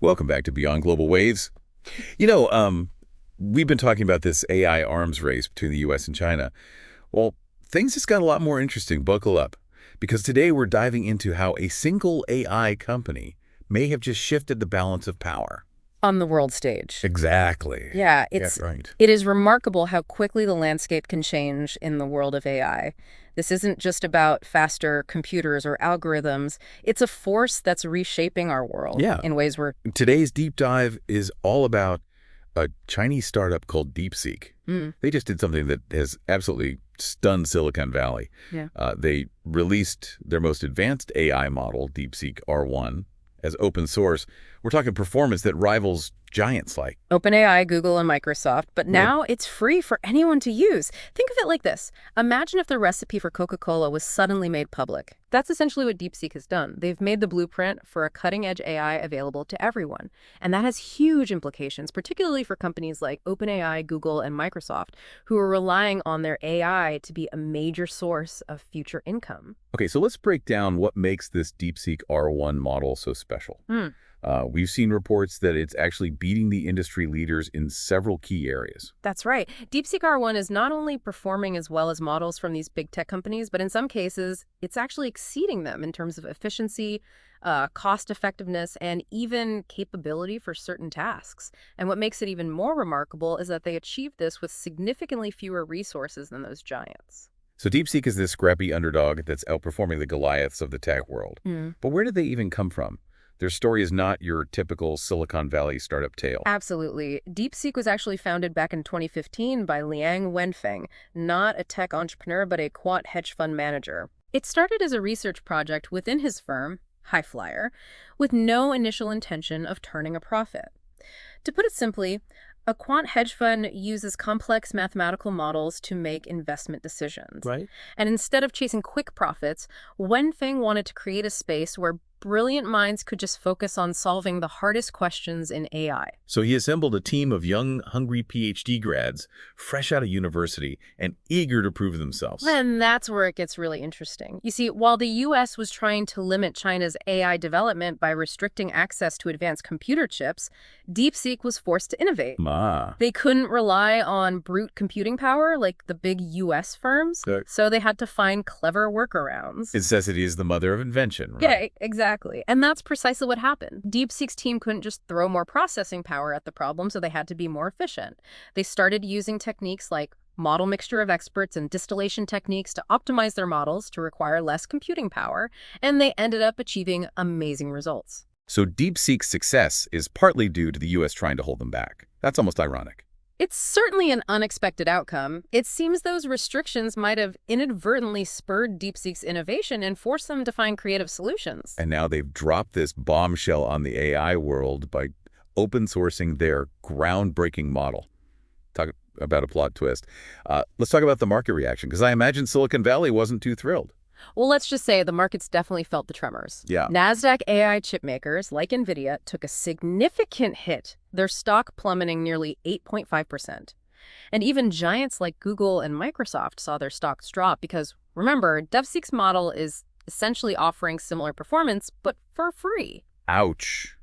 Welcome back to Beyond Global Waves. You know, we've been talking about this AI arms race between the U.S. and China. Well, things just got a lot more interesting. Buckle up. Because today we're diving into how a single AI company may have just shifted the balance of power. On the world stage. Exactly. Yeah, Right. it is remarkable how quickly the landscape can change in the world of AI. This isn't just about faster computers or algorithms. It's a force that's reshaping our world in ways we're... Today's deep dive is all about a Chinese startup called DeepSeek. They just did something that has absolutely stunned Silicon Valley. Yeah. They released their most advanced AI model, DeepSeek R1, as open source. We're talking performance that rivals giants like OpenAI, Google, and Microsoft, but now it's free for anyone to use. Think of it like this. Imagine if the recipe for Coca-Cola was suddenly made public. That's essentially what DeepSeek has done. They've made the blueprint for a cutting-edge AI available to everyone. And that has huge implications, particularly for companies like OpenAI, Google, and Microsoft, who are relying on their AI to be a major source of future income. Okay, so let's break down what makes this DeepSeek R1 model so special. We've seen reports that it's actually beating the industry leaders in several key areas. That's right. DeepSeek R1 is not only performing as well as models from these big tech companies, but in some cases, it's actually exceeding them in terms of efficiency, cost effectiveness, and even capability for certain tasks. And what makes it even more remarkable is that they achieved this with significantly fewer resources than those giants. So DeepSeek is this scrappy underdog that's outperforming the Goliaths of the tech world. But where did they even come from? Their story is not your typical Silicon Valley startup tale. Absolutely. DeepSeek was actually founded back in 2015 by Liang Wenfeng, not a tech entrepreneur, but a quant hedge fund manager. It started as a research project within his firm, Highflyer, with no initial intention of turning a profit. To put it simply, a quant hedge fund uses complex mathematical models to make investment decisions. Right. And instead of chasing quick profits, Wenfeng wanted to create a space where brilliant minds could just focus on solving the hardest questions in AI. So he assembled a team of young, hungry PhD grads, fresh out of university, and eager to prove themselves. And that's where it gets really interesting. You see, while the U.S. was trying to limit China's AI development by restricting access to advanced computer chips, DeepSeek was forced to innovate. They couldn't rely on brute computing power like the big U.S. firms, so they had to find clever workarounds. Necessity is the mother of invention, right? Yeah, exactly. And that's precisely what happened. DeepSeek's team couldn't just throw more processing power at the problem, so they had to be more efficient. They started using techniques like model mixture of experts and distillation techniques to optimize their models to require less computing power, and they ended up achieving amazing results. So DeepSeek's success is partly due to the U.S. trying to hold them back. That's almost ironic. It's certainly an unexpected outcome. It seems those restrictions might have inadvertently spurred DeepSeek's innovation and forced them to find creative solutions. And now they've dropped this bombshell on the AI world by open sourcing their groundbreaking model. Talk about a plot twist. Let's talk about the market reaction, because I imagine Silicon Valley wasn't too thrilled. Well, let's just say the markets definitely felt the tremors. Yeah. NASDAQ AI chip makers, like NVIDIA, took a significant hit, their stock plummeting nearly 8.5%. And even giants like Google and Microsoft saw their stocks drop because, remember, DeepSeek's model is essentially offering similar performance, but for free. Ouch.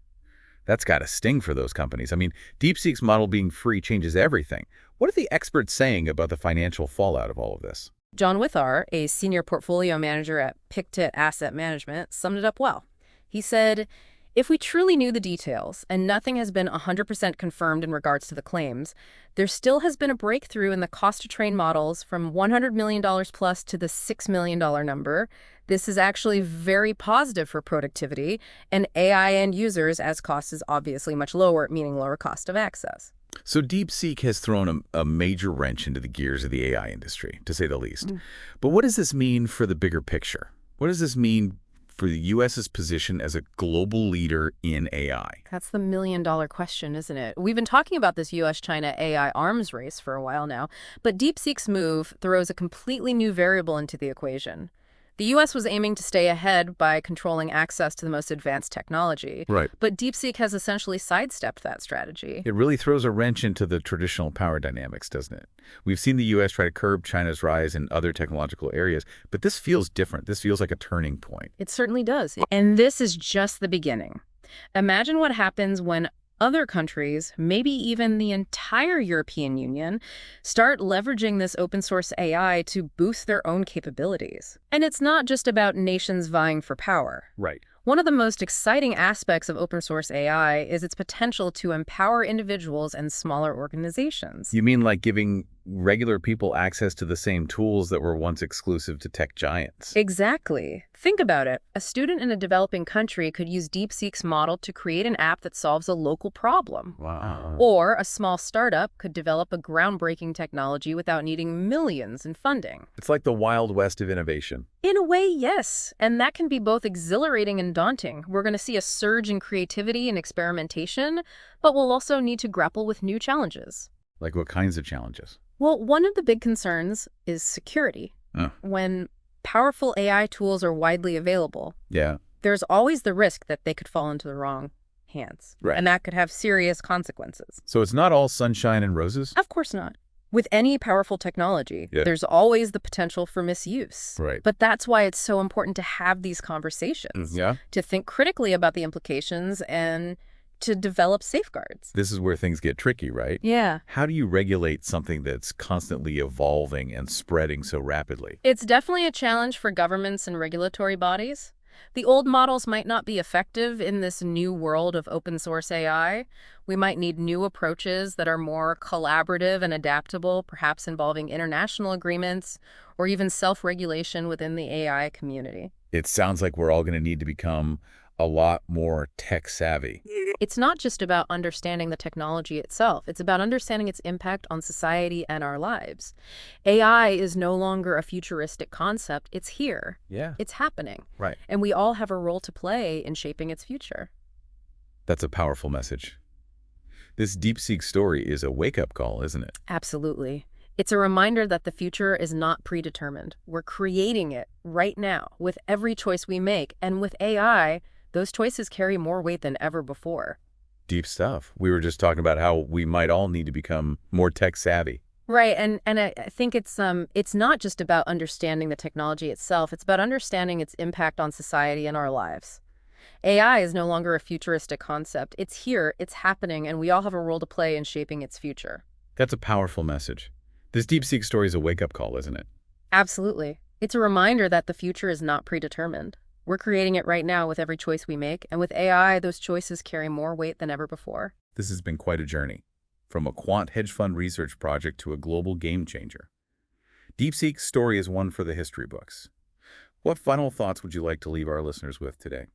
That's got to sting for those companies. I mean, DeepSeek's model being free changes everything. What are the experts saying about the financial fallout of all of this? John Withar, a senior portfolio manager at Pictet Asset Management, summed it up well. He said, "If we truly knew the details, and nothing has been 100% confirmed in regards to the claims, there still has been a breakthrough in the cost to train models from $100 million plus to the $6 million number. This is actually very positive for productivity and AI end users, as cost is obviously much lower, meaning lower cost of access." So DeepSeek has thrown a major wrench into the gears of the AI industry, to say the least. But what does this mean for the bigger picture? What does this mean for the U.S.'s position as a global leader in AI? That's the million-dollar question, isn't it? We've been talking about this U.S.-China AI arms race for a while now, but DeepSeek's move throws a completely new variable into the equation. The U.S. was aiming to stay ahead by controlling access to the most advanced technology. Right. But DeepSeek has essentially sidestepped that strategy. It really throws a wrench into the traditional power dynamics, doesn't it? We've seen the U.S. try to curb China's rise in other technological areas, but this feels different. This feels like a turning point. It certainly does. And this is just the beginning. Imagine what happens when other countries, maybe even the entire European Union, start leveraging this open source AI to boost their own capabilities. And it's not just about nations vying for power. Right. One of the most exciting aspects of open source AI is its potential to empower individuals and smaller organizations. You mean like giving regular people access to the same tools that were once exclusive to tech giants? Exactly. Think about it. A student in a developing country could use DeepSeek's model to create an app that solves a local problem. Wow. Or a small startup could develop a groundbreaking technology without needing millions in funding. It's like the Wild West of innovation. In a way, yes. And that can be both exhilarating and daunting. We're going to see a surge in creativity and experimentation, but we'll also need to grapple with new challenges. Like what kinds of challenges? Well, one of the big concerns is security. When powerful AI tools are widely available, Yeah. there's always the risk that they could fall into the wrong hands. Right. And that could have serious consequences. So it's not all sunshine and roses? Of course not. With any powerful technology, Yeah. there's always the potential for misuse. Right. But that's why it's so important to have these conversations, Yeah. to think critically about the implications and to develop safeguards. This is where things get tricky, right? Yeah. How do you regulate something that's constantly evolving and spreading so rapidly? It's definitely a challenge for governments and regulatory bodies. The old models might not be effective in this new world of open source AI. We might need new approaches that are more collaborative and adaptable, perhaps involving international agreements or even self-regulation within the AI community. It sounds like we're all going to need to become a lot more tech savvy. It's not just about understanding the technology itself. It's about understanding its impact on society and our lives. AI is no longer a futuristic concept. It's here. Yeah. It's happening. Right. And we all have a role to play in shaping its future. That's a powerful message. This DeepSeek story is a wake-up call, isn't it? Absolutely. It's a reminder that the future is not predetermined. We're creating it right now with every choice we make. And with AI, those choices carry more weight than ever before. Deep stuff. We were just talking about how we might all need to become more tech savvy. Right, and I think it's not just about understanding the technology itself. It's about understanding its impact on society and our lives. AI is no longer a futuristic concept. It's here, it's happening, and we all have a role to play in shaping its future. That's a powerful message. This DeepSeek story is a wake-up call, isn't it? Absolutely. It's a reminder that the future is not predetermined. We're creating it right now with every choice we make, and with AI, those choices carry more weight than ever before. This has been quite a journey, from a quant hedge fund research project to a global game changer. DeepSeek's story is one for the history books. What final thoughts would you like to leave our listeners with today?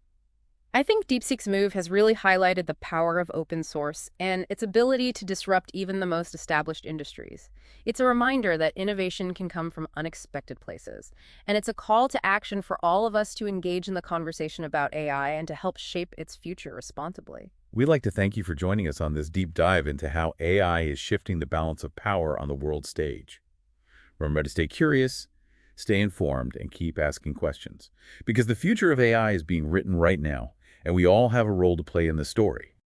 I think DeepSeek's move has really highlighted the power of open source and its ability to disrupt even the most established industries. It's a reminder that innovation can come from unexpected places, and it's a call to action for all of us to engage in the conversation about AI and to help shape its future responsibly. We'd like to thank you for joining us on this deep dive into how AI is shifting the balance of power on the world stage. Remember to stay curious, stay informed, and keep asking questions, because the future of AI is being written right now, and we all have a role to play in the story.